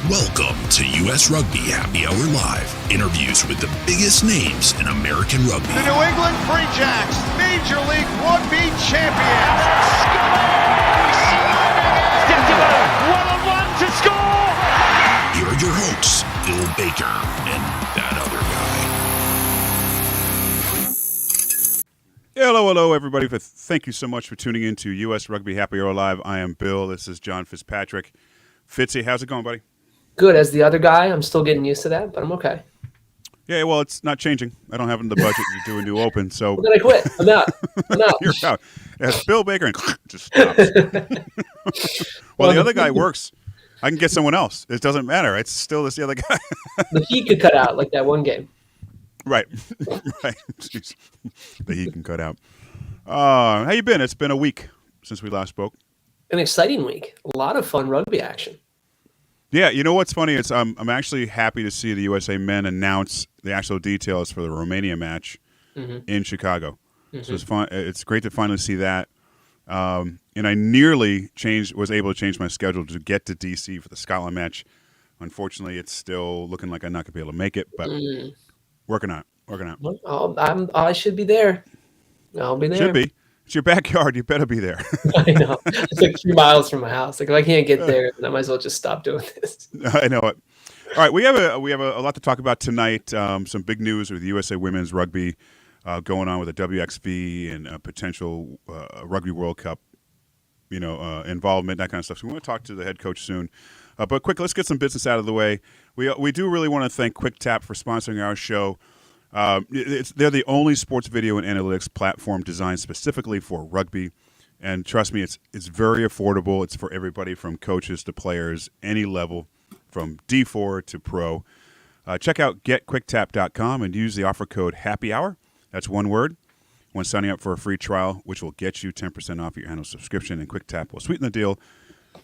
Welcome to U.S. Rugby Happy Hour Live. Interviews with the biggest names in American rugby. The New England Free Jacks, Major League Rugby champions. One-on-one to score. Here are your hosts, Bill Baker and that other guy. Hello, everybody. Thank you so much for tuning in to U.S. Rugby Happy Hour Live. I am Bill. This is John Fitzpatrick. Fitzy, how's it going, buddy? Good. As the other guy, I'm still getting used to that, but I'm okay. Yeah, well, it's not changing. I don't have the budget to do a new open, so... Well, then I quit. I'm out. You're out. It's Bill Baker and just stops. Well, the other guy works. I can get someone else. It doesn't matter. It's still the other guy. The heat could cut out like that one game. Right. Right. Jeez. The heat can cut out. How you been? It's been a week since we last spoke. An exciting week. A lot of fun rugby action. Yeah, you know what's funny? It's I'm actually happy to see the USA men announce the actual details for the Romania match in Chicago. So it's fun. It's great to finally see that. And I nearly was able to change my schedule to get to DC for the Scotland match. Unfortunately, it's still looking like I'm not gonna be able to make it, but working on it. I should be there. I'll be there. Should be. It's your backyard. You better be there. I know. It's like 3 miles from my house. Like if I can't get there, then I might as well just stop doing this. I know it. All right, we have a lot to talk about tonight. Some big news with USA Women's Rugby going on with the WXV and potential Rugby World Cup, involvement, that kind of stuff. So we want to talk to the head coach soon. But quick, let's get some business out of the way. We do really want to thank QuickTap for sponsoring our show. They're the only sports video and analytics platform designed specifically for rugby, and trust me, it's very affordable. It's for everybody from coaches to players, any level, from D4 to pro. Check out getquicktap.com and use the offer code HAPPYHOUR. That's one word when signing up for a free trial, which will get you 10% off your annual subscription. And QuickTap will sweeten the deal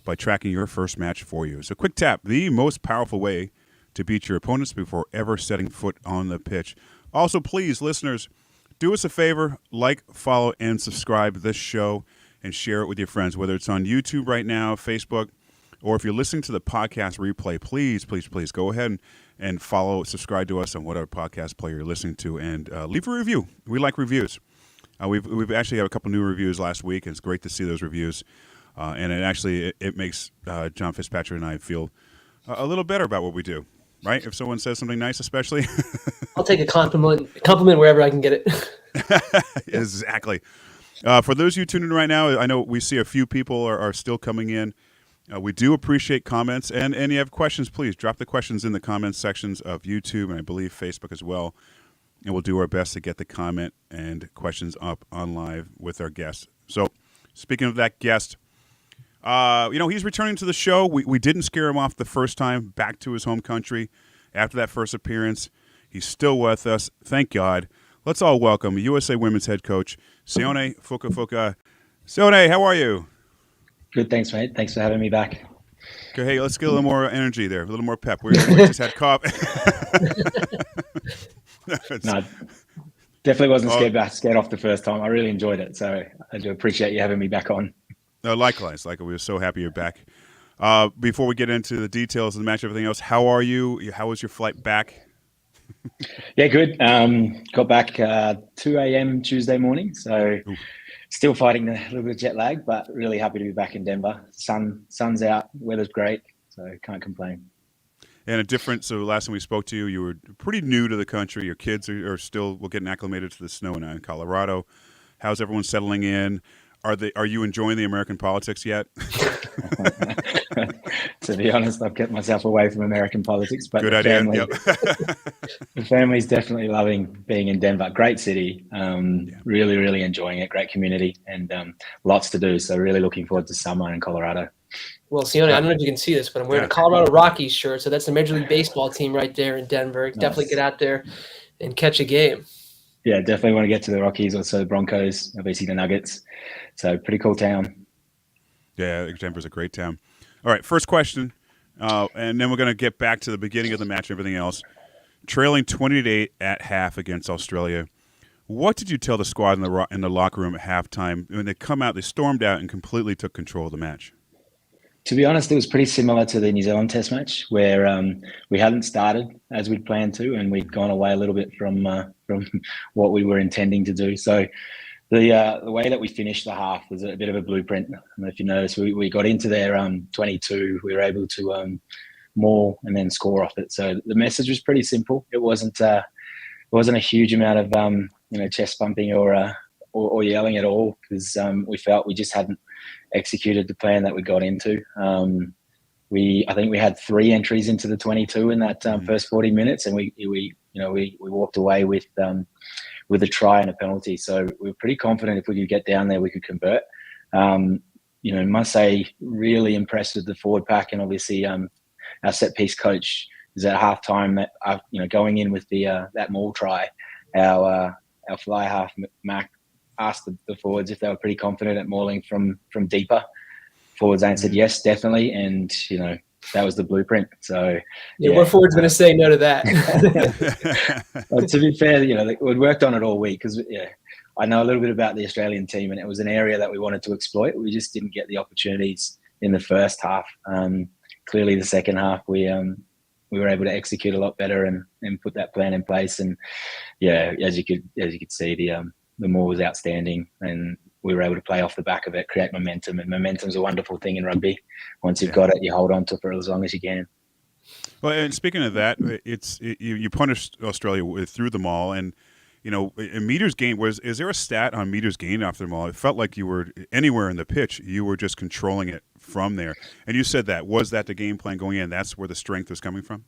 by tracking your first match for you. So QuickTap, the most powerful way to beat your opponents before ever setting foot on the pitch. Also, please, listeners, do us a favor, like, follow, and subscribe this show and share it with your friends, whether it's on YouTube right now, Facebook, or if you're listening to the podcast replay, please go ahead and follow, subscribe to us on whatever podcast player you're listening to, and leave a review. We like reviews. We've actually had a couple new reviews last week, and it's great to see those reviews. And it makes John Fitzpatrick and I feel a little better about what we do. Right? If someone says something nice, especially. I'll take a compliment wherever I can get it. Exactly. For those of you tuning in right now, I know we see a few people are still coming in. We do appreciate comments. And you have questions, please drop the questions in the comments sections of YouTube and I believe Facebook as well. And we'll do our best to get the comment and questions up on live with our guests. So speaking of that guest, he's returning to the show. We didn't scare him off the first time back to his home country after that first appearance. He's still with us. Thank God. Let's all welcome USA Women's head coach, Sione Fukofuka. Sione, how are you? Good, thanks, mate. Thanks for having me back. Okay, hey, let's get a little more energy there, a little more pep. We just had coffee. No, definitely wasn't scared off the first time. I really enjoyed it, so I do appreciate you having me back on. No, likewise. We were so happy you're back. Before we get into the details of the match and everything else, how are you? How was your flight back? Yeah, good. Got back 2 a.m. Tuesday morning, so still fighting a little bit of jet lag, but really happy to be back in Denver. Sun's out, weather's great, so can't complain. And so last time we spoke to you, you were pretty new to the country. Your kids are still getting acclimated to the snow in Colorado. How's everyone settling in? Are you enjoying the American politics yet? To be honest, I've kept myself away from American politics. But good idea. The family's definitely loving being in Denver. Great city. Really, really enjoying it. Great community and lots to do. So really looking forward to summer in Colorado. Well, Sione, I don't know if you can see this, but I'm wearing a Colorado Rockies shirt. So that's the Major League Baseball team right there in Denver. Nice. Definitely get out there and catch a game. Yeah, definitely want to get to the Rockies, also the Broncos, obviously the Nuggets. So pretty cool town. Yeah, Denver's a great town. All right, first question, and then we're going to get back to the beginning of the match and everything else. Trailing 20-8 at half against Australia, what did you tell the squad in the locker room at halftime when they stormed out and completely took control of the match? To be honest, it was pretty similar to the New Zealand Test match, where we hadn't started as we'd planned to, and we'd gone away a little bit from what we were intending to do. So the way that we finished the half was a bit of a blueprint. I don't know if you noticed, we got into their 22. We were able to maul and then score off it. So the message was pretty simple. It wasn't a huge amount of chest bumping or yelling at all, because we felt we just hadn't executed the plan that we got into. I think we had 3 entries into the 22 in that first 40 minutes, and we walked away with a try and a penalty. So we were pretty confident if we could get down there, we could convert. Must say, really impressed with the forward pack, and obviously our set piece coach is at halftime that going in with that maul try, our fly half Mac asked the forwards if they were pretty confident at mauling from deeper. Forwards answered yes, definitely, and that was the blueprint. So what forward's going to say no to that? Well, to be fair, we'd worked on it all week, because I know a little bit about the Australian team, and it was an area that we wanted to exploit. We just didn't get the opportunities in the first half. Clearly, the second half we were able to execute a lot better and put that plan in place. And as you could see, the maul was outstanding, and we were able to play off the back of it, create momentum. And momentum's a wonderful thing in rugby. Once you've got it, you hold on to it for as long as you can. Well, and speaking of that, you punished Australia through the maul, and in meters gained. Is there a stat on meters gained after the maul? It felt like you were anywhere in the pitch, you were just controlling it from there. And you said was that the game plan going in? That's where the strength was coming from.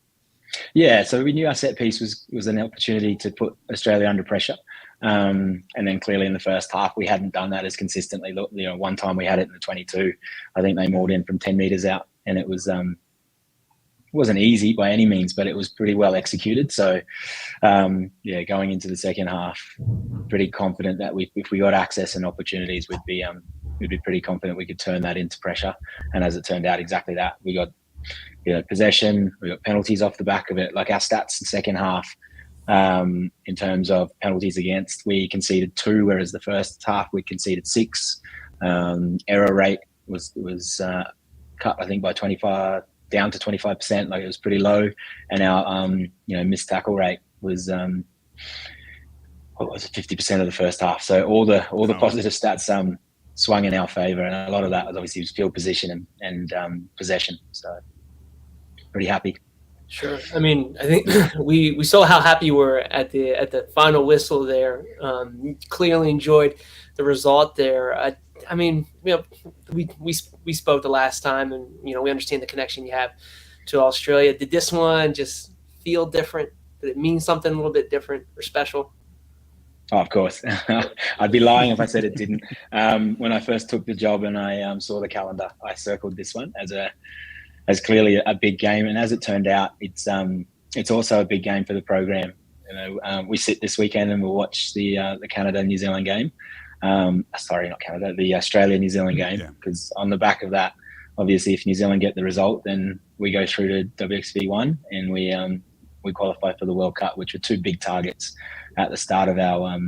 Yeah, so we knew our set piece was an opportunity to put Australia under pressure. And then clearly in the first half, we hadn't done that as consistently. One time we had it in the 22. I think they mauled in from 10 meters out, and it was wasn't easy by any means, but it was pretty well executed. So going into the second half, pretty confident that if we got access and opportunities, we'd be pretty confident we could turn that into pressure. And as it turned out, exactly that. We got possession, we got penalties off the back of it. Like our stats in the second half, in terms of penalties against, we conceded 2, whereas the first half we conceded 6. Error rate was cut, I think, by 25 down to 25%. Like, it was pretty low, and our missed tackle rate was 50% of the first half. So all the positive stats swung in our favour, and a lot of that was obviously field position and possession. So pretty happy. Sure. I mean, I think we saw how happy you were at the final whistle there. Clearly enjoyed the result there. I mean, we spoke the last time, and we understand the connection you have to Australia. Did this one just feel different? Did it mean something a little bit different or special? Oh, of course. I'd be lying if I said it didn't. When I first took the job and I saw the calendar, I circled this one as clearly a big game, and as it turned out, it's also a big game for the program. We sit this weekend and we'll watch the Canada-New Zealand game. Sorry, not Canada, the Australia-New Zealand game, because on the back of that, obviously, if New Zealand get the result, then we go through to WXV1 and we qualify for the World Cup, which were 2 big targets at the start of our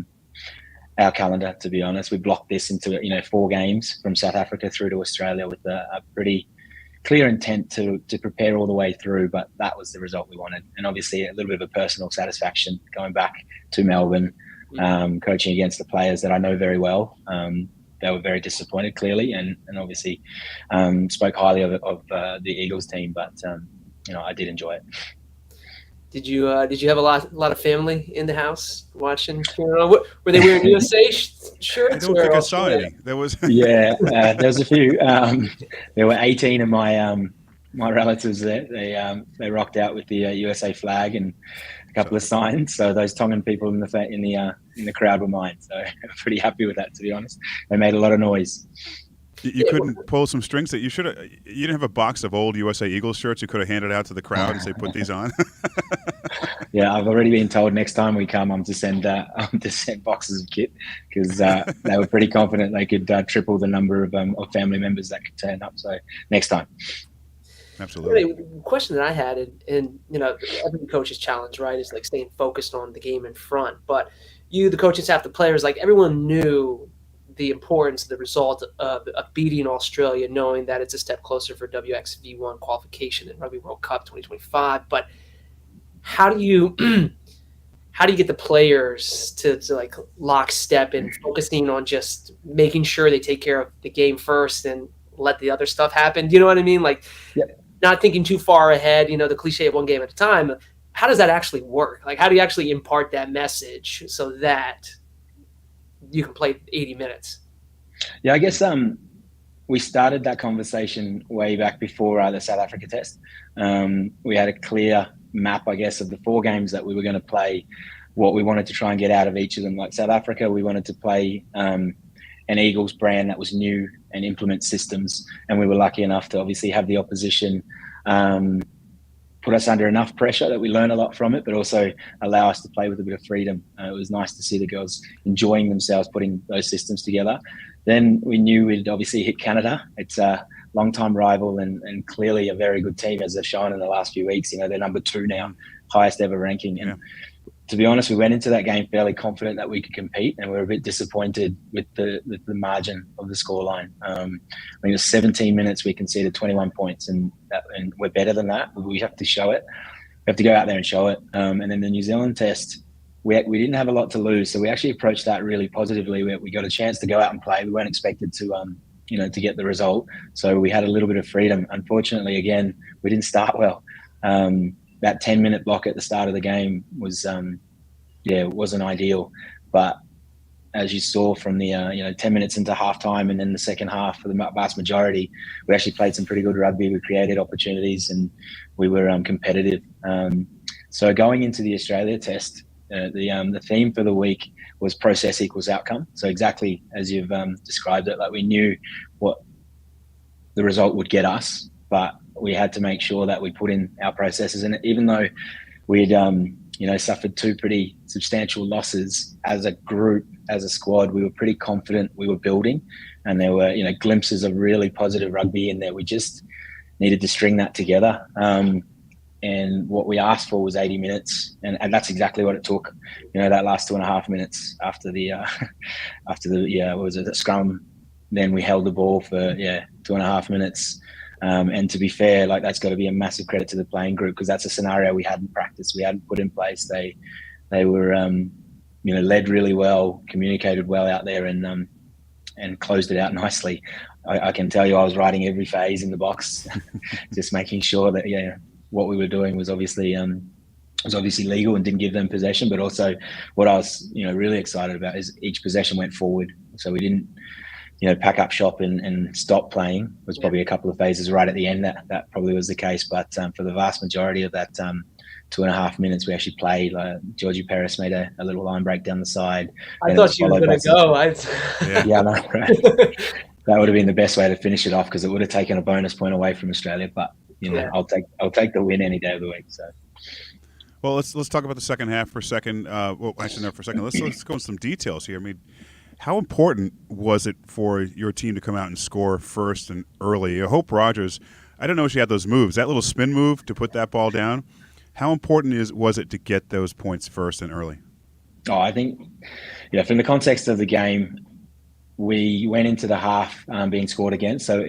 calendar. To be honest, we blocked this into 4 games from South Africa through to Australia with a pretty clear intent to prepare all the way through, but that was the result we wanted. And obviously a little bit of a personal satisfaction going back to Melbourne, coaching against the players that I know very well. They were very disappointed, clearly, and obviously spoke highly of the Eagles team, but I did enjoy it. Did you have a lot of family in the house watching? Were they wearing USA shirts? I don't think I saw any. There was there was a few. There were 18 of my relatives there. They rocked out with the USA flag and a couple of signs. So those Tongan people in the crowd were mine. So I'm pretty happy with that, to be honest. They made a lot of noise. You couldn't pull some strings that you should have. You didn't have a box of old USA Eagles shirts you could have handed out to the crowd and say, "Put these on." Yeah, I've already been told next time we come, I'm to send boxes of kit, because they were pretty confident they could triple the number of family members that could turn up. So next time. Absolutely. The question that I had, and every coach's challenge, right, is like staying focused on the game in front. But you, the coaching staff, the players, like everyone knew the importance, the result of beating Australia, knowing that it's a step closer for WXV1 qualification in Rugby World Cup 2025. But how do you get the players to like lockstep and focusing on just making sure they take care of the game first and let the other stuff happen? Do you know what I mean? Like, not thinking too far ahead, the cliche of one game at a time. How does that actually work? Like, how do you actually impart that message so that you can play 80 minutes? Yeah, I guess we started that conversation way back before the South Africa test. We had a clear map, I guess, of the 4 games that we were going to play, what we wanted to try and get out of each of them. Like South Africa, we wanted to play an Eagles brand that was new and implement systems. And we were lucky enough to obviously have the opposition put us under enough pressure that we learn a lot from it, but also allow us to play with a bit of freedom. It was nice to see the girls enjoying themselves putting those systems together. Then we knew we'd obviously hit Canada. It's a long-time rival and clearly a very good team, as they've shown in the last few weeks. They're number 2 now, highest ever ranking. And to be honest, we went into that game fairly confident that we could compete, and we were a bit disappointed with the margin of the scoreline. I mean, it was 17 minutes, we conceded 21 points, and we're better than that. We have to show it. We have to go out there and show it. And then the New Zealand test, we didn't have a lot to lose, so we actually approached that really positively. We got a chance to go out and play. We weren't expected to to get the result, so we had a little bit of freedom. Unfortunately, again, we didn't start well. That 10-minute block at the start of the game was, wasn't ideal. But as you saw from the 10 minutes into halftime and then the second half, for the vast majority, we actually played some pretty good rugby. We created opportunities and we were competitive. So going into the Australia test, the theme for the week was process equals outcome. So exactly as you've described it, like we knew what the result would get us, but we had to make sure that we put in our processes. And even though we'd suffered 2 pretty substantial losses as a group, as a squad, we were pretty confident we were building, and there were glimpses of really positive rugby in there. We just needed to string that together. And what we asked for was 80 minutes, and that's exactly what it took. That last 2.5 minutes after the scrum, then we held the ball for 2.5 minutes. And to be fair, like, that's got to be a massive credit to the playing group, because that's a scenario we hadn't practiced, we hadn't put in place. They were led really well, communicated well out there, and closed it out nicely. I can tell you, I was writing every phase in the box, just making sure that what we were doing was obviously legal and didn't give them possession. But also, what I was really excited about is each possession went forward, so we didn't pack up shop and stop playing. It was probably a couple of phases right at the end that probably was the case. But for the vast majority of that 2.5 minutes, we actually played. Georgie Perez made a little line break down the side. I thought she was going to go. Yeah, no, right. That would have been the best way to finish it off, because it would have taken a bonus point away from Australia. But I'll take the win any day of the week. So. Well, let's talk about the second half for a second. Let's go into some details here. I mean, how important was it for your team to come out and score first and early? Hope Rogers, I don't know if she had those moves. That little spin move to put that ball down, how important was it to get those points first and early? Oh, I think, from the context of the game, we went into the half being scored against. So,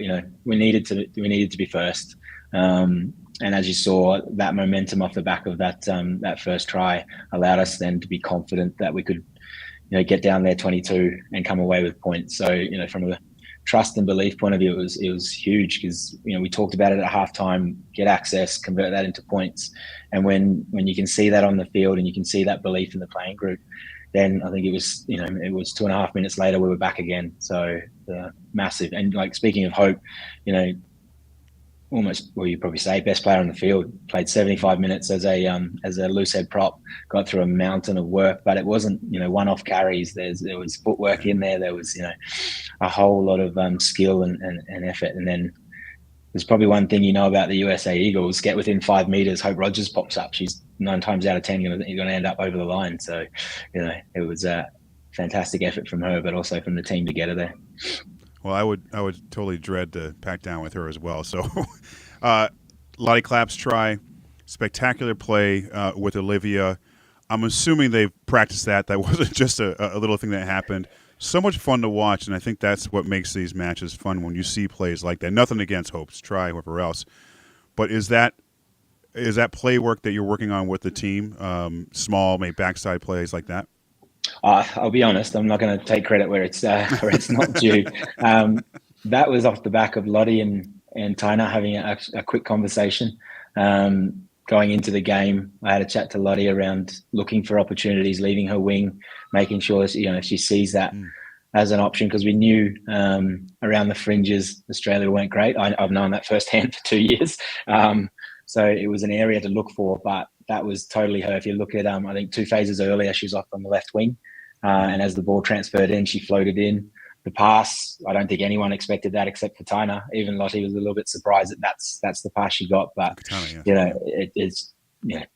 we needed to be first. And as you saw, that momentum off the back of that first try allowed us then to be confident that we could get down there 22 and come away with points. So, from a trust and belief point of view, it was huge, because, we talked about it at halftime, get access, convert that into points. And when you can see that on the field and you can see that belief in the playing group, then I think it was 2.5 minutes later, we were back again. So massive. And speaking of Hope, almost, well, you'd probably say best player on the field, played 75 minutes as a loose head prop, got through a mountain of work, but it wasn't, one-off carries. There was footwork in there. There was, a whole lot of skill and effort. And then there's probably one thing about the USA Eagles: get within 5 meters, Hope Rogers pops up. She's 9 times out of 10 going to end up over the line. So, it was a fantastic effort from her, but also from the team to get her there. Well, I would totally dread to pack down with her as well. So, Lottie Clapp's try, spectacular play with Olivia. I'm assuming they've practiced that. That wasn't just a little thing that happened. so much fun to watch, and I think that's what makes these matches fun when you see plays like that. Nothing against Hopes, try whoever else, but is that play work that you're working on with the team? Small, maybe backside plays like that. I'll be honest, I'm not going to take credit where it's not due. That was off the back of Lottie and Tina having a quick conversation. Going into the game, I had a chat to Lottie around looking for opportunities, leaving her wing, making sure she sees that as an option, because we knew around the fringes Australia weren't great. I've known that firsthand for 2 years. So it was an area to look for, but that was totally her. If you look at, I think 2 phases earlier, she was off on the left wing, and as the ball transferred in, she floated in. The pass, I don't think anyone expected that except for Tina. Even Lottie was a little bit surprised that that's the pass she got. But Katana, it's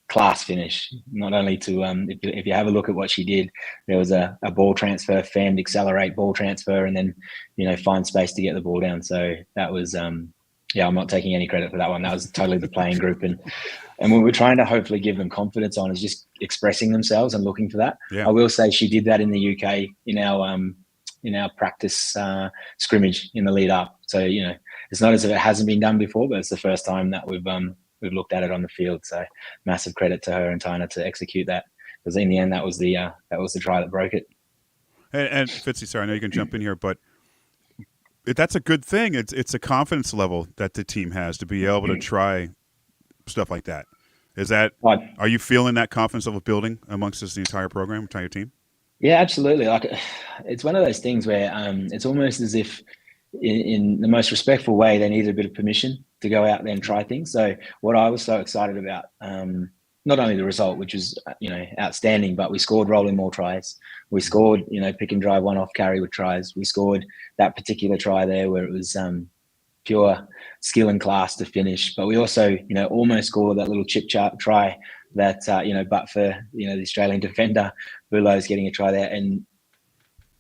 class finish. Not only to if you have a look at what she did, there was a ball transfer, fend, accelerate, ball transfer, and then find space to get the ball down. So that was I'm not taking any credit for that one. That was totally the playing group, and what we're trying to hopefully give them confidence on is just expressing themselves and looking for that. Yeah. I will say she did that in the UK in our practice scrimmage in the lead up. So it's not as if it hasn't been done before, but it's the first time that we've looked at it on the field. So massive credit to her and Tina to execute that, because in the end that was the try that broke it. And Fitzy, sorry, I know you can jump in here, but that's a good thing. It's a confidence level that the team has to be able to try stuff like that. Are you feeling that confidence level building amongst the entire program, entire team? Yeah, absolutely. Like, it's one of those things where it's almost as if in the most respectful way, they needed a bit of permission to go out there and try things. So what I was so excited about, not only the result, which was, outstanding, but we scored rolling more tries. We scored, pick and drive, one off carry with tries. We scored that particular try there where it was pure skill and class to finish. But we also, almost scored that little chip chart try that, but for, the Australian defender, Bullo's getting a try there. And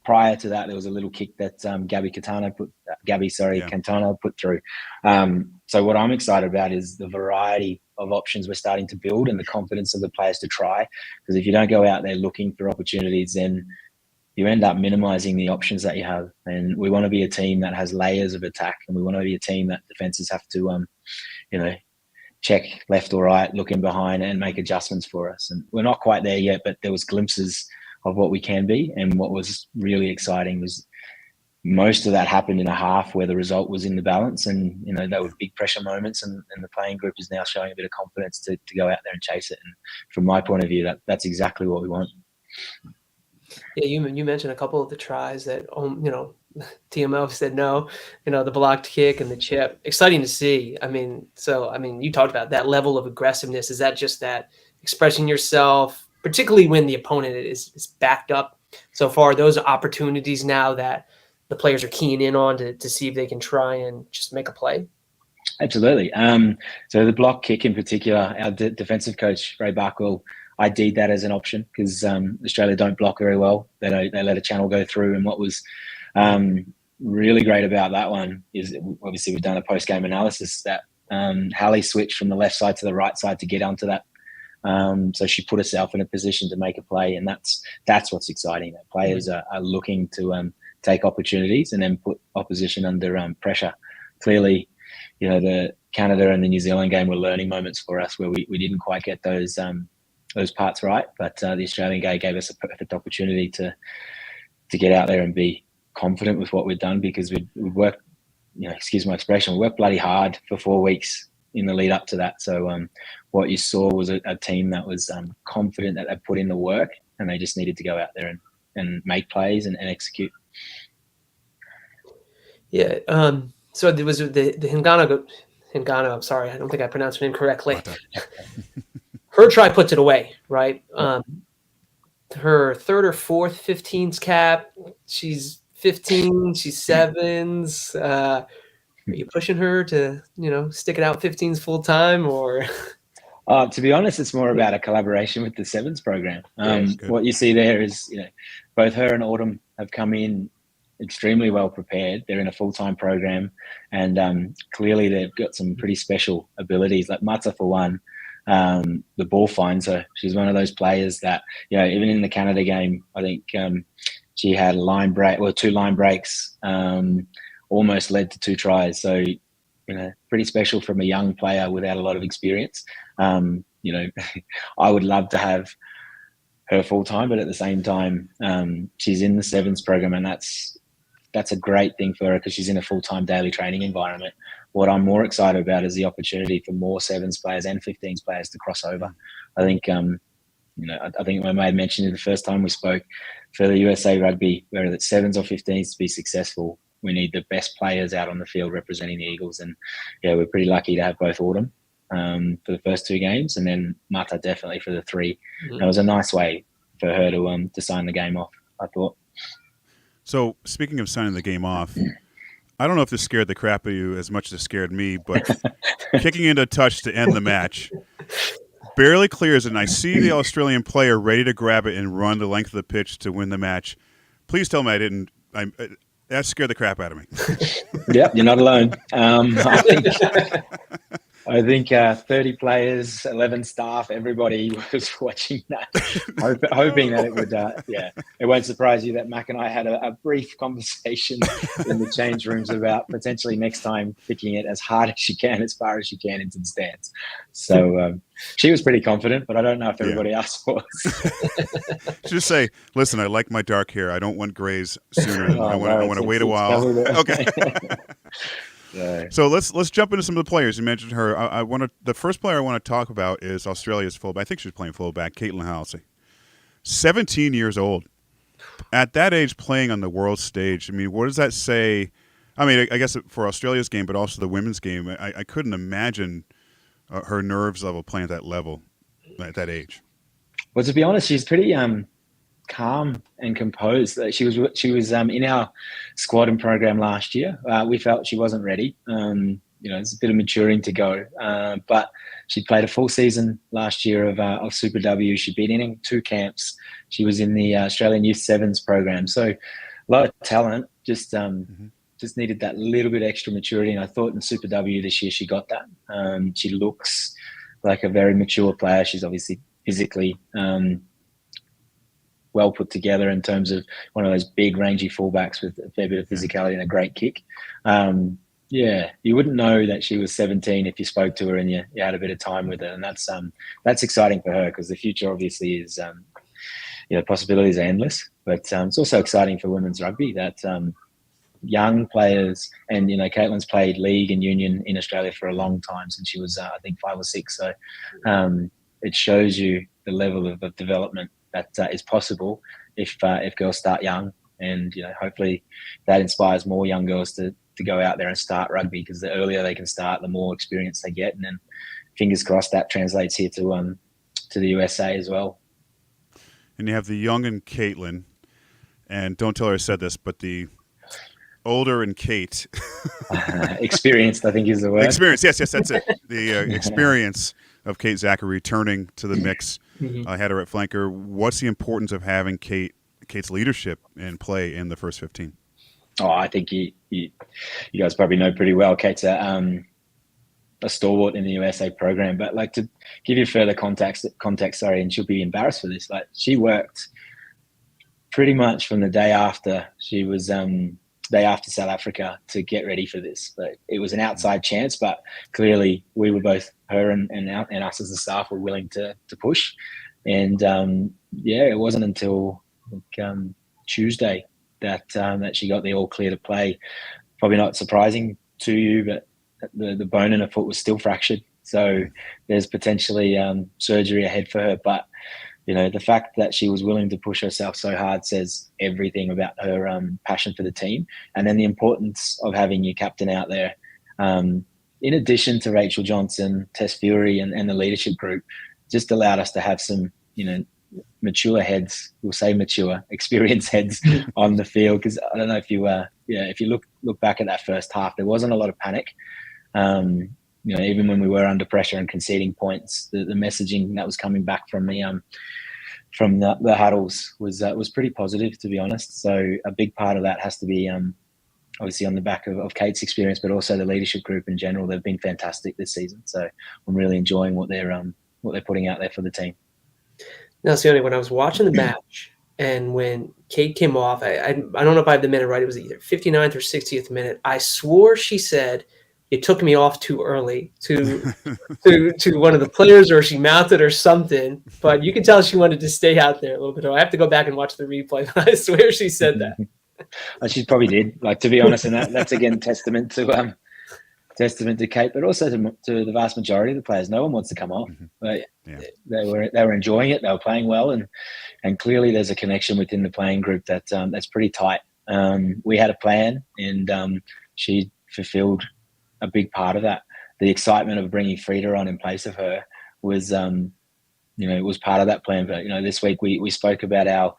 prior to that, there was a little kick that Cantana put through. So what I'm excited about is the variety of options we're starting to build and the confidence of the players to try. Because if you don't go out there looking for opportunities, then you end up minimizing the options that you have. And we want to be a team that has layers of attack, and we want to be a team that defenses have to, check left or right, look in behind and make adjustments for us. And we're not quite there yet, but there was glimpses of what we can be. And what was really exciting was most of that happened in a half where the result was in the balance, and there were big pressure moments, and the playing group is now showing a bit of confidence to go out there and chase it. And from my point of view, that's exactly what we want. Yeah, you mentioned a couple of the tries that TMO said no, the blocked kick and the chip. Exciting to see. You talked about that level of aggressiveness. Is that just that expressing yourself, particularly when the opponent is backed up? So far, those are opportunities now that the players are keying in on to see if they can try and just make a play? Absolutely. So the block kick in particular, our defensive coach, Ray Barkwell, ID'd that as an option because Australia don't block very well. They let a channel go through. And what was really great about that one is obviously we've done a post-game analysis that Hallie switched from the left side to the right side to get onto that. So she put herself in a position to make a play, and that's what's exciting. That players are looking to take opportunities and then put opposition under pressure. Clearly, the Canada and the New Zealand game were learning moments for us where we didn't quite get those parts right, but the Australian game gave us a perfect opportunity to get out there and be confident with what we've done, because we worked, excuse my expression, we worked bloody hard for 4 weeks in the lead up to that. So what you saw was a team that was confident that they put in the work, and they just needed to go out there and make plays and execute. Yeah. So there was the Hingano. I'm sorry, I don't think I pronounced her name correctly. Her try puts it away, right? Her third or fourth 15s cap. She's 15. She's 7s. Are you pushing her to, stick it out 15s full time, or? To be honest, it's more about a collaboration with the 7s program. What you see there is, both her and Autumn have come in extremely well prepared. They're in a full-time program, and clearly they've got some pretty special abilities. Like Mata, for one, the ball finds her. She's one of those players that, even in the Canada game, I think She had two line breaks, almost led to 2 tries. So, pretty special from a young player without a lot of experience. I would love to have her full time, but at the same time, she's in the sevens program, and that's a great thing for her because she's in a full-time daily training environment. What I'm more excited about is the opportunity for more sevens players and 15s players to cross over. I think, I think I may have mentioned it the first time we spoke, for the USA Rugby, whether it's sevens or 15s to be successful, we need the best players out on the field representing the Eagles. And yeah, we're pretty lucky to have both Autumn for the first 2 games, and then Mata definitely for the 3. Mm-hmm. It was a nice way for her to sign the game off, I thought. So, speaking of signing the game off, I don't know if this scared the crap out of you as much as it scared me, but kicking into touch to end the match, barely clears it, and I see the Australian player ready to grab it and run the length of the pitch to win the match. Please tell me I didn't. That scared the crap out of me. Yep, you're not alone. I think 30 players, 11 staff, everybody was watching that, hoping that it would, it won't surprise you that Mac and I had a brief conversation in the change rooms about potentially next time kicking it as hard as she can, as far as she can into the stands. So she was pretty confident, but I don't know if everybody else was. Just say, listen, I like my dark hair. I don't want grays sooner. I want to wait a while. Okay. So let's jump into some of the players. You mentioned her. The first player I want to talk about is Australia's fullback. I think she's playing fullback, Caitlin Halsey. 17 years old. At that age, playing on the world stage. I mean, what does that say? I mean, I guess for Australia's game, but also the women's game. I couldn't imagine her nerves level playing at that level at that age. Well, to be honest, she's pretty calm and composed. She was in our squad and program last year. We felt she wasn't ready. It's a bit of maturing to go. But she played a full season last year of Super W. She'd been in 2 camps. She was in the Australian Youth Sevens program. So a lot of talent. Just needed that little bit extra maturity. And I thought in Super W this year she got that. She looks like a very mature player. She's obviously physically well put together in terms of one of those big rangy fullbacks with a fair bit of physicality and a great kick. You wouldn't know that she was 17 if you spoke to her and you had a bit of time with her, and that's exciting for her because the future obviously is possibilities are endless. But it's also exciting for women's rugby that young players, and Caitlin's played league and union in Australia for a long time since she was I think 5 or 6. So it shows you the level of development that is possible if girls start young, and hopefully that inspires more young girls to go out there and start rugby, because the earlier they can start, the more experience they get, and then fingers crossed that translates here to the USA as well. And you have the young and Caitlin, and don't tell her I said this, but the older and Kate. Experienced, I think, is the word. Experience, yes, that's it. The experience of Kate Zachary returning to the mix. I had her at flanker. What's the importance of having Kate's leadership and play in the first 15? Oh, I think you guys probably know pretty well. Kate's a stalwart in the USA program, but like, to give you further context, and she'll be embarrassed for this. Like, she worked pretty much from the day after she was day after South Africa to get ready for this. But it was an outside chance, but clearly we were both, her and us as the staff, were willing to push. And it wasn't until Tuesday that she got the all clear to play. Probably not surprising to you, but the bone in her foot was still fractured. So there's potentially surgery ahead for her. But the fact that she was willing to push herself so hard says everything about her passion for the team. And then the importance of having your captain out there. In addition to Rachel Johnson, Tess Fury, and the leadership group, just allowed us to have some, mature heads, we'll say mature, experienced heads on the field. Because I don't know if you look back at that first half, there wasn't a lot of panic. Even when we were under pressure and conceding points, the messaging that was coming back from the huddles was pretty positive, to be honest. So a big part of that has to be obviously on the back of Kate's experience, but also the leadership group in general. They've been fantastic this season, so I'm really enjoying what they're putting out there for the team. Now, Sione, when I was watching the match, And when Kate came off, I don't know if I have the minute right. It was either 59th or 60th minute. I swore she said it took me off too early to one of the players, or she mounted or something. But you can tell she wanted to stay out there a little bit. I have to go back and watch the replay. But I swear she said that. She probably did. Like, to be honest, and that's again testament to Kate, but also to the vast majority of the players. No one wants to come off. But they were enjoying it. They were playing well, and clearly there's a connection within the playing group that's pretty tight. We had a plan, and she fulfilled a big part of that. The excitement of bringing Frida on in place of her was, it was part of that plan. But this week we spoke about our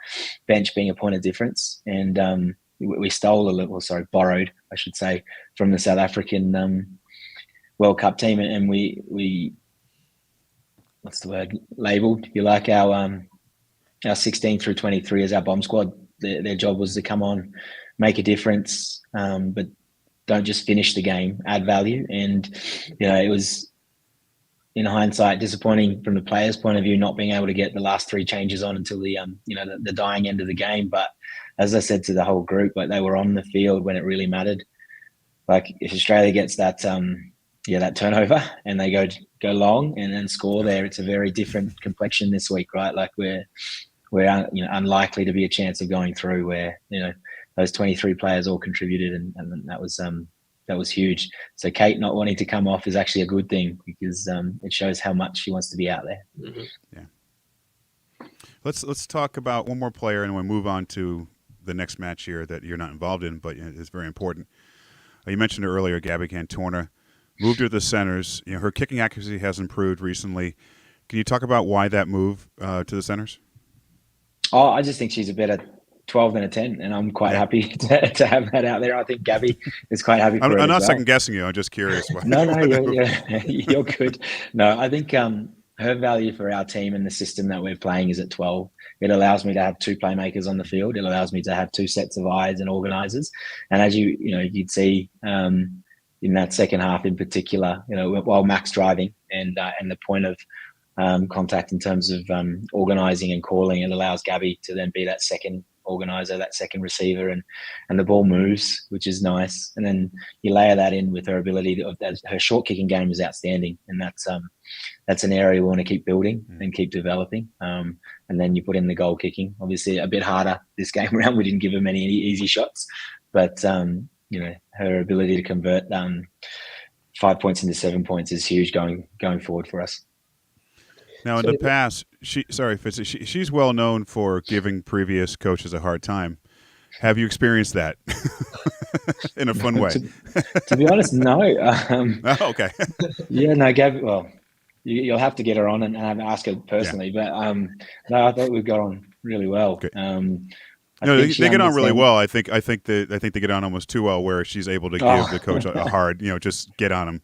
bench being a point of difference, and we borrowed, I should say, from the South African World Cup team, and we what's the word, labelled, if you like, our 16 through 23 as our bomb squad. Their job was to come on, make a difference, but don't just finish the game, add value. And it was, in hindsight, disappointing from the players' point of view, not being able to get the last 3 changes on until the dying end of the game. But as I said to the whole group, like, they were on the field when it really mattered. Like, if Australia gets that that turnover and they go long and then score there, it's a very different complexion this week, right? Like, we're unlikely to be a chance of going through, where those 23 players all contributed, and that was huge. So Kate not wanting to come off is actually a good thing, because it shows how much she wants to be out there. Mm-hmm. Yeah. Let's talk about one more player, and we'll move on to the next match here that you're not involved in, but it's very important. You mentioned her earlier, Gabby Cantorna moved her to the centers. Her kicking accuracy has improved recently. Can you talk about why that move to the centers? Oh, I just think she's a better 12 than a 10, and I'm quite happy to have that out there. I think Gabby is quite happy for it. I'm not second guessing you. I'm just curious. No, you're good. No, I think her value for our team and the system that we're playing is at 12. It allows me to have 2 playmakers on the field. It allows me to have 2 sets of eyes and organisers. And as you'd see in that second half in particular, while Mac's driving and the point of contact in terms of organising and calling, it allows Gabby to then be that second organizer, that second receiver, and the ball moves, which is nice. And then you layer that in with her ability her short kicking game is outstanding, and that's an area we want to keep building and keep developing. And then you put in the goal kicking, obviously a bit harder this game around. We didn't give her many easy shots, but her ability to convert 5 points into 7 points is huge going forward for us. Now, in the past, Fitzy, she's well known for giving previous coaches a hard time. Have you experienced that in a fun way? To be honest, no. Okay. Yeah, no, Gabby. Well, you'll have to get her on and ask her personally. Yeah. But no, I thought we've got on really well. Okay. They get on really well. I think they get on almost too well, where she's able to give the coach a hard, just get on him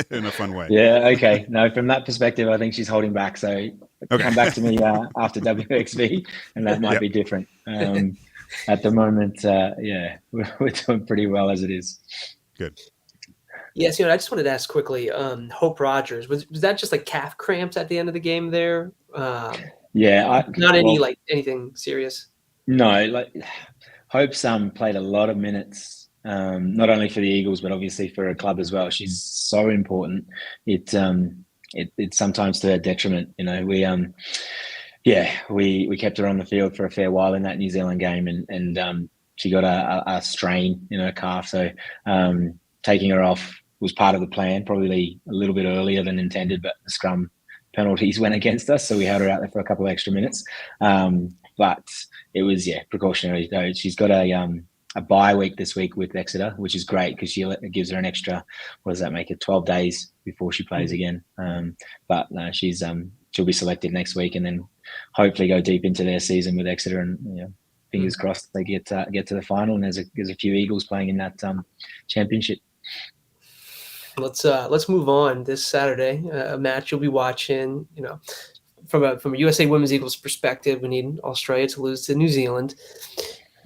in a fun way. Yeah. Okay. No, from that perspective, I think she's holding back. So come back to me after WXV, and that might be different. At the moment, we're doing pretty well as it is. Good. Yes, I just wanted to ask quickly. Hope Rogers, was that just like calf cramps at the end of the game there? Anything serious. No, Hope's played a lot of minutes, not only for the Eagles but obviously for a club as well. She's so important. It's sometimes to her detriment. We kept her on the field for a fair while in that New Zealand game, and she got a strain in her calf. So taking her off was part of the plan, probably a little bit earlier than intended, but the scrum penalties went against us, so we held her out there for a couple of extra minutes. But it was precautionary. She's got a bye week this week with Exeter, which is great because it gives her an extra. What does that make it? 12 days before she plays again. But no, she'll be selected next week, and then hopefully go deep into their season with Exeter. And fingers crossed they get to the final. And there's a few Eagles playing in that championship. Let's move on. This Saturday, a match you'll be watching. From a USA Women's Eagles perspective, we need Australia to lose to New Zealand.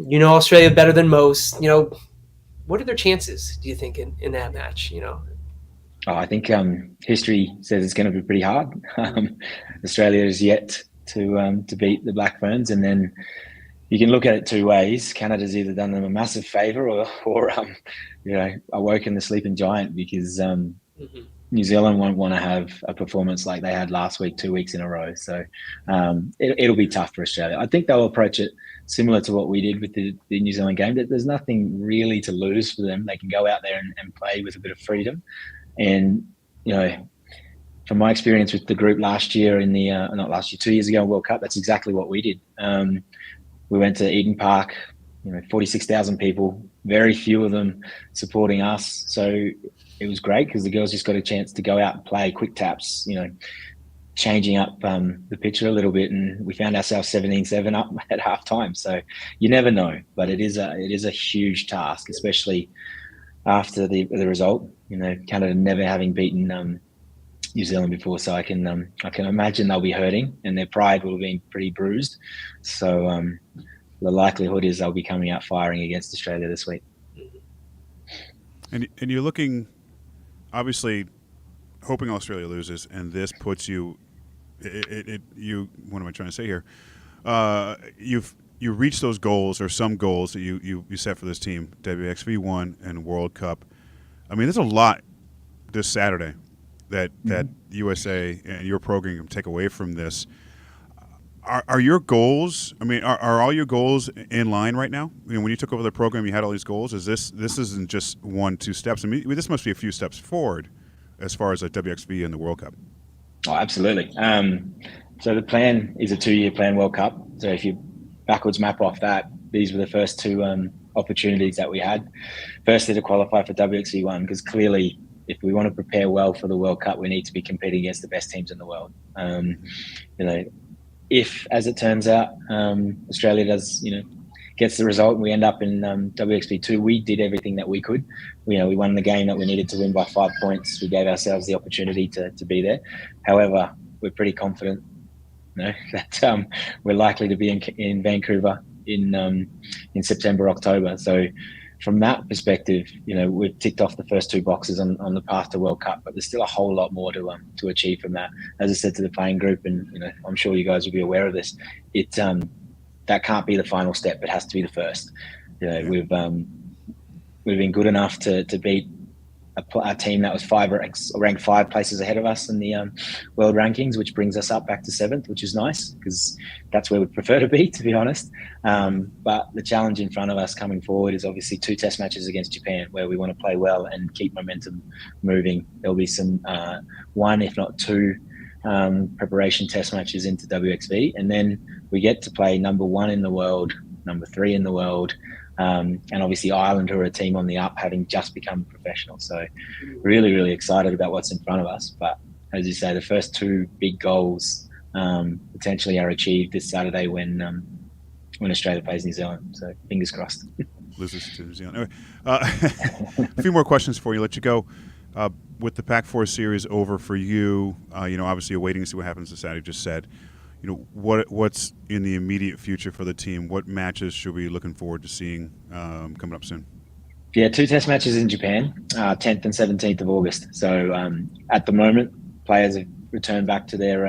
Australia better than most. What are their chances, do you think, in that match? I think history says it's going to be pretty hard. Australia is yet to beat the Black Ferns, and then you can look at it two ways. Canada's either done them a massive favour or awoken the sleeping giant, because New Zealand won't want to have a performance like they had last week, 2 weeks in a row. So it'll be tough for Australia. I think they'll approach it similar to what we did with the New Zealand game. That there's nothing really to lose for them. They can go out there and play with a bit of freedom. And, from my experience with the group last year in the, not last year, 2 years ago in World Cup, that's exactly what we did. We went to Eden Park, 46,000 people, very few of them supporting us. So it was great because the girls just got a chance to go out and play quick taps, changing up the picture a little bit, and we found ourselves 17-7 up at halftime. So you never know, but it is a huge task, especially after the result. Canada never having beaten New Zealand before, so I can imagine they'll be hurting, and their pride will have been pretty bruised. So the likelihood is they'll be coming out firing against Australia this week. And you're looking, obviously, hoping Australia loses, and this puts you. What am I trying to say here? You reached those goals, or some goals that you set for this team, WXV1 and World Cup. I mean, there's a lot this Saturday that USA and your program can take away from this. Are your goals? I mean, are all your goals in line right now? When you took over the program, you had all these goals. This isn't just 1-2 steps. I mean, this must be a few steps forward as far as the WXV and the World Cup. Oh, absolutely. So the plan is a 2-year plan, World Cup. So if you backwards map off that, these were the first two opportunities that we had. Firstly, to qualify for WXV1, because clearly, if we want to prepare well for the World Cup, we need to be competing against the best teams in the world. If, as it turns out, Australia does, gets the result and we end up in WXV2, we did everything that we could. We won the game that we needed to win by 5 points. We gave ourselves the opportunity to be there. However, we're pretty confident that we're likely to be in Vancouver in September, October. So from that perspective, we've ticked off the first two boxes on the path to World Cup, but there's still a whole lot more to achieve from that. As I said to the playing group, and I'm sure you guys will be aware of this, that can't be the final step. It has to be the first. We've been good enough to beat a team that was ranked 5 places ahead of us in the world rankings, which brings us up back to 7th, which is nice because that's where we'd prefer to be, to be honest. But the challenge in front of us coming forward is obviously 2 test matches against Japan, where we want to play well and keep momentum moving. There'll be some 1, if not 2, preparation test matches into WXV, and then we get to play number 1 in the world, number 3 in the world, and obviously Ireland, who are a team on the up, having just become professional. So really, really excited about what's in front of us. But as you say, the first 2 big goals potentially are achieved this Saturday when Australia plays New Zealand. So fingers crossed. Loses to New Zealand. Anyway, a few more questions for you. Let you go. With the Pac-4 series over for you, obviously awaiting to see what happens this Saturday. Just said, what's in the immediate future for the team? What matches should we be looking forward to seeing coming up soon? Yeah, 2 test matches in Japan, 10th and 17th of August. So at the moment, players have returned back to their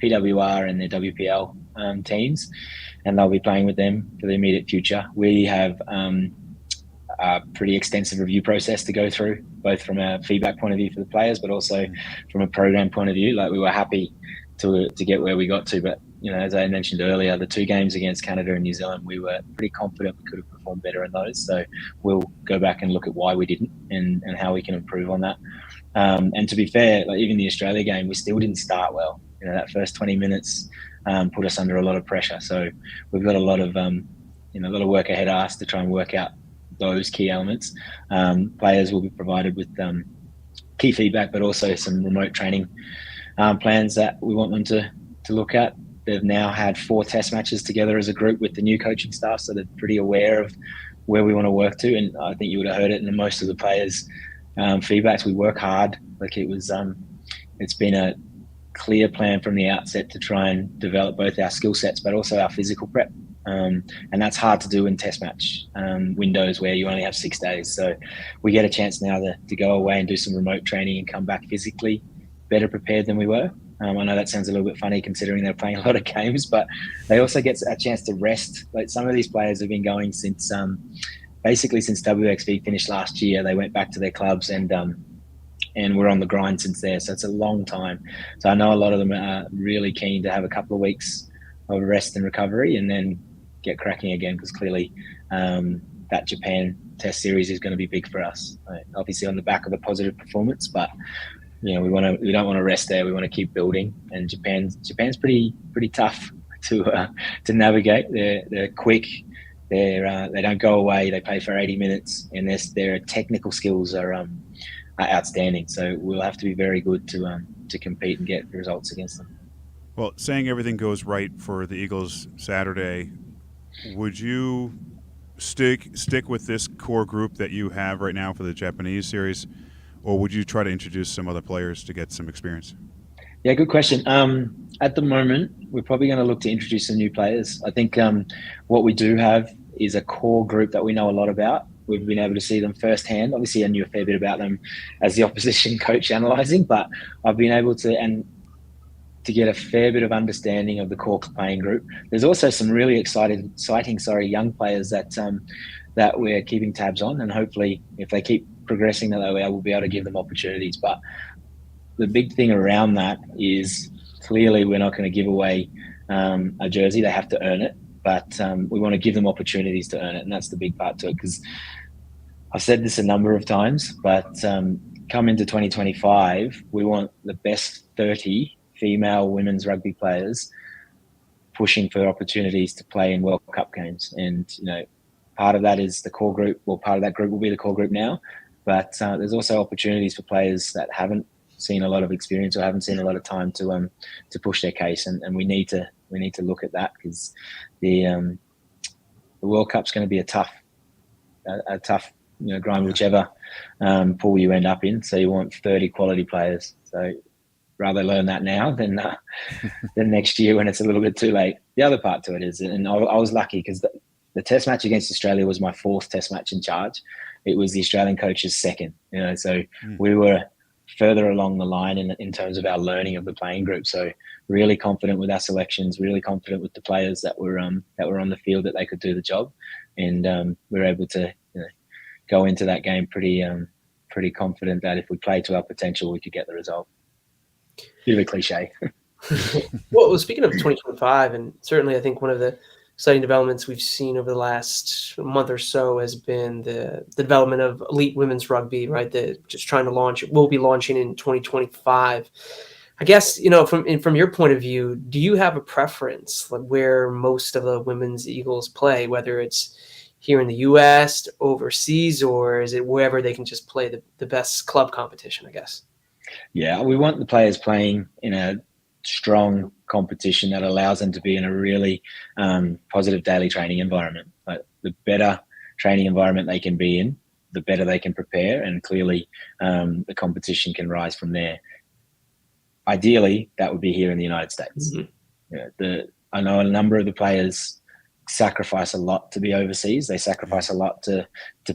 PWR and their WPL teams, and they'll be playing with them for the immediate future. We have a pretty extensive review process to go through, both from a feedback point of view for the players, but also from a program point of view. Like, we were happy to get where we got to, but as I mentioned earlier, the 2 games against Canada and New Zealand, we were pretty confident we could have performed better in those. So we'll go back and look at why we didn't and how we can improve on that. And to be fair, like, even the Australia game, we still didn't start well. That first 20 minutes put us under a lot of pressure. So we've got a lot of work ahead of us to try and work out those key elements. Players will be provided with key feedback, but also some remote training plans that we want them to look at. They've now had 4 test matches together as a group with the new coaching staff, so they're pretty aware of where we want to work to. And I think you would have heard it in most of the players' feedbacks. We work hard. Like, it's been a clear plan from the outset to try and develop both our skill sets, but also our physical prep. And that's hard to do in test match windows where you only have 6 days. So we get a chance now to go away and do some remote training and come back physically better prepared than we were. I know that sounds a little bit funny considering they're playing a lot of games, but they also get a chance to rest. Like some of these players have been going since basically since WXV finished last year. They went back to their clubs and we're on the grind since there. So it's a long time. So I know a lot of them are really keen to have a couple of weeks of rest and recovery and then get cracking again, because clearly that Japan Test series is going to be big for us. Obviously on the back of a positive performance, but we don't want to rest there. We want to keep building. And Japan's pretty tough to navigate. They're quick. They don't go away. They play for 80 minutes, and their technical skills are outstanding. So we'll have to be very good to compete and get results against them. Well, saying everything goes right for the Eagles Saturday, would you stick with this core group that you have right now for the Japanese series, or would you try to introduce some other players to get some experience? Yeah, good question. At the moment, we're probably going to look to introduce some new players. I think what we do have is a core group that we know a lot about. We've been able to see them firsthand. Obviously, I knew a fair bit about them as the opposition coach analysing, but I've been able to get a fair bit of understanding of the core playing group. There's also some really exciting young players that we're keeping tabs on, and hopefully, if they keep progressing that way, we'll be able to give them opportunities. But the big thing around that is clearly we're not going to give away a jersey. They have to earn it, but we want to give them opportunities to earn it, and that's the big part to it. Because I've said this a number of times, but come into 2025, we want the best 30 female women's rugby players pushing for opportunities to play in World Cup games. And, part of that is the core group. Well, part of that group will be the core group now, but there's also opportunities for players that haven't seen a lot of experience or haven't seen a lot of time to push their case. And we need to look at that, because the World Cup's going to be a tough grind, whichever pool you end up in. So you want 30 quality players. So rather learn that now than next year when it's a little bit too late. The other part to it is, and I was lucky because the test match against Australia was my 4th test match in charge. It was the Australian coach's 2nd, so we were further along the line in terms of our learning of the playing group. So really confident with our selections, really confident with the players that were on the field, that they could do the job. And we were able to go into that game pretty confident that if we played to our potential, we could get the result. Bit of a cliche. Well, speaking of 2025, and certainly I think one of the exciting developments we've seen over the last month or so has been the development of elite women's rugby, right? We'll be launching in 2025. I guess, from your point of view, do you have a preference, like where most of the women's Eagles play, whether it's here in the U.S., overseas, or is it wherever they can just play the best club competition, I guess? Yeah, we want the players playing in a strong competition that allows them to be in a really positive daily training environment. Like, the better training environment they can be in, the better they can prepare, and clearly the competition can rise from there. Ideally, that would be here in the United States. Mm-hmm. I know a number of the players sacrifice a lot to be overseas. They sacrifice a lot to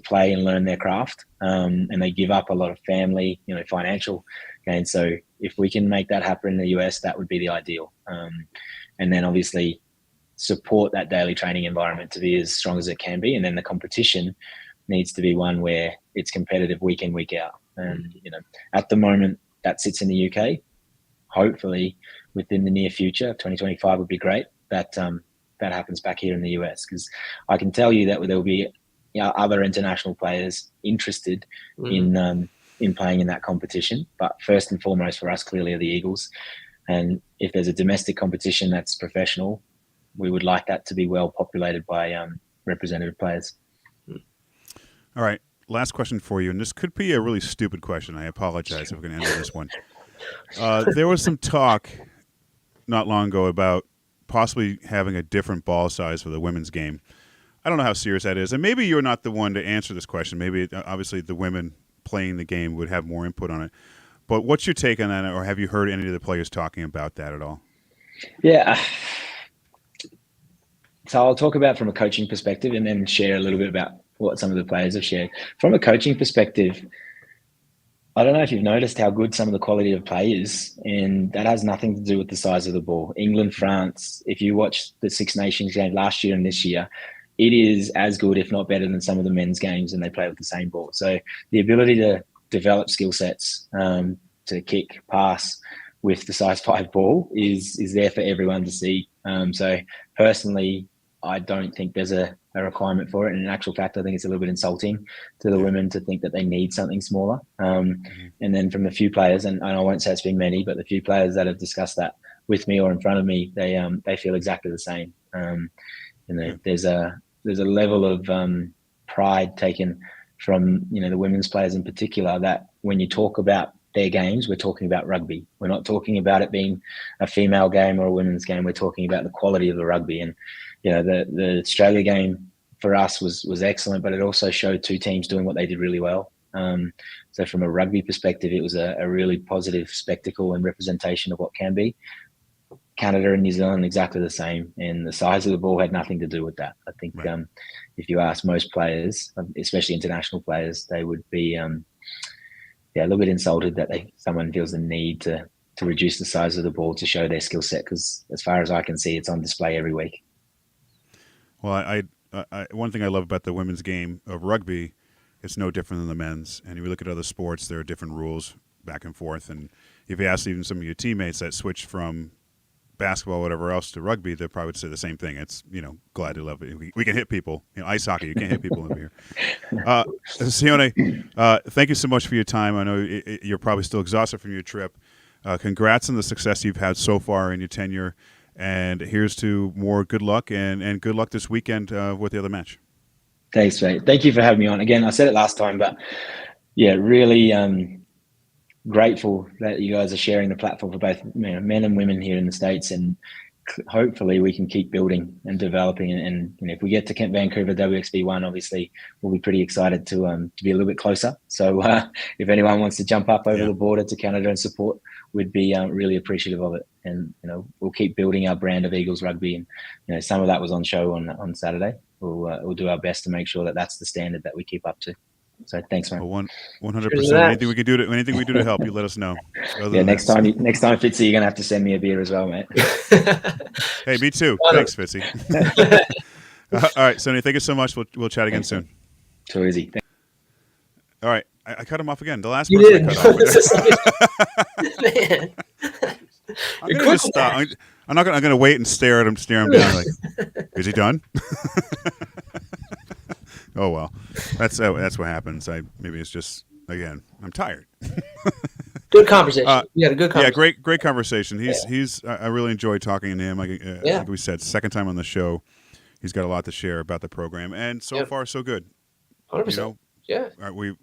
play and learn their craft, and they give up a lot of family, financial gain. So if we can make that happen in the US, that would be the ideal. And then obviously support that daily training environment to be as strong as it can be. And then the competition needs to be one where it's competitive week in, week out. And, at the moment that sits in the UK. Hopefully within the near future, 2025 would be great. That happens back here in the US, because I can tell you that there will be other international players interested in playing in that competition. But first and foremost for us clearly are the Eagles. And if there's a domestic competition that's professional, we would like that to be well populated by representative players. All right, last question for you, and this could be a really stupid question. I apologize if we're going to end this one. There was some talk not long ago about possibly having a different ball size for the women's game. I don't know how serious that is, and maybe you're not the one to answer this question. Maybe obviously the women playing the game would have more input on it. But what's your take on that, or have you heard any of the players talking about that at all? Yeah. So I'll talk about from a coaching perspective and then share a little bit about what some of the players have shared. From a coaching perspective, I don't know if you've noticed how good some of the quality of play is, and that has nothing to do with the size of the ball. England, France, if you watch the Six Nations game last year and this year, it is as good, if not better, than some of the men's games, and they play with the same ball. So the ability to develop skill sets, to kick, pass with the size 5 ball is there for everyone to see. So personally, I don't think there's a requirement for it. And in actual fact, I think it's a little bit insulting to the women to think that they need something smaller. And then from the few players, and I won't say it's been many, but the few players that have discussed that with me or in front of me, they feel exactly the same. There's a level of pride taken from the women's players in particular, that when you talk about their games, we're talking about rugby. We're not talking about it being a female game or a women's game. We're talking about the quality of the rugby. And the Australia game for us was excellent, but it also showed 2 teams doing what they did really well. So from a rugby perspective, it was a really positive spectacle and representation of what can be. Canada and New Zealand, exactly the same. And the size of the ball had nothing to do with that. I think if you ask most players, especially international players, they would be a little bit insulted that someone feels the need to reduce the size of the ball to show their skill set, because as far as I can see, it's on display every week. Well, I one thing I love about the women's game of rugby, it's no different than the men's. And if you look at other sports, there are different rules back and forth. And if you ask even some of your teammates that switched from basketball, whatever else, to rugby, they probably would say the same thing. It's, glad to love it. We can hit people. Ice hockey, you can't hit people over here. Sione, thank you so much for your time. I know you're probably still exhausted from your trip. Congrats on the success you've had so far in your tenure. And here's to more good luck, and good luck this weekend with the other match. Thanks, mate. Thank you for having me on. Again, I said it last time, but yeah, really grateful that you guys are sharing the platform for both men and women here in the States, and hopefully we can keep building and developing. And if we get to Camp Vancouver WXV1, obviously we'll be pretty excited to be a little bit closer. So if anyone wants to jump up over the border to Canada and support, we'd be really appreciative of it. And we'll keep building our brand of Eagles Rugby. And some of that was on show on Saturday. We'll do our best to make sure that that's the standard that we keep up to. So thanks, man. 100%. Anything we do to help, you let us know. Next time, Fitzy, you're gonna have to send me a beer as well, mate. Hey, me too. Thanks, Fitzy. All right, Sione, thank you so much. We'll chat again soon. Too easy. All right, I cut him off again. The last you person did. I cut off. Man. I'm gonna just stop. I'm gonna wait and stare him down. Like, is he done? Oh well, that's what happens. Maybe it's just, again, I'm tired. Good conversation. You had a good conversation. Yeah, great conversation. He's I really enjoyed talking to him. Like we said, second time on the show. He's got a lot to share about the program, and so far so good. 100%. Yeah. The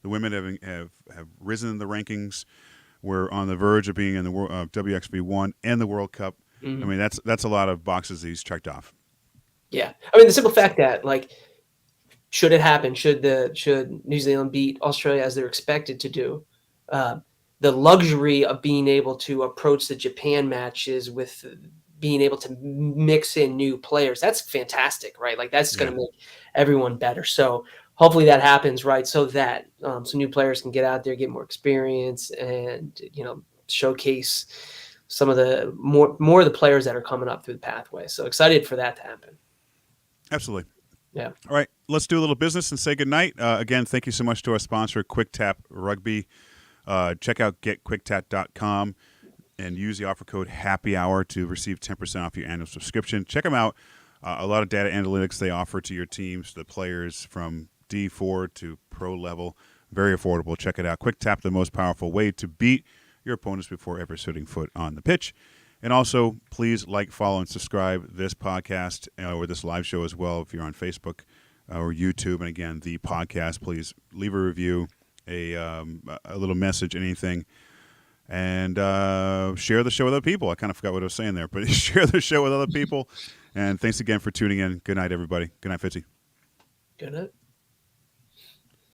women have risen in the rankings. We're on the verge of being in the WXV1 and the World Cup. Mm-hmm. I mean, that's a lot of boxes he's checked off. Yeah, I mean, the simple fact that, like, should it happen, should New Zealand beat Australia as they're expected to do, the luxury of being able to approach the Japan matches with being able to mix in new players, that's fantastic, right? Like, that's going to make everyone better. So hopefully that happens, right? So that some new players can get out there, get more experience, and showcase some of the more of the players that are coming up through the pathway. So excited for that to happen. Absolutely. Yeah. All right, let's do a little business and say goodnight. Again, thank you so much to our sponsor, Quick Tap Rugby. Check out getquicktap.com and use the offer code HAPPYHOUR to receive 10% off your annual subscription. Check them out. A lot of data analytics they offer to your teams, the players from D4 to pro level. Very affordable. Check it out. Quick Tap, the most powerful way to beat your opponents before ever setting foot on the pitch. And also, please like, follow, and subscribe this podcast or this live show as well if you're on Facebook or YouTube. And again, the podcast, please leave a review, a little message, anything, and share the show with other people. I kind of forgot what I was saying there, but share the show with other people. And thanks again for tuning in. Good night, everybody. Good night, Fitzy. Good night.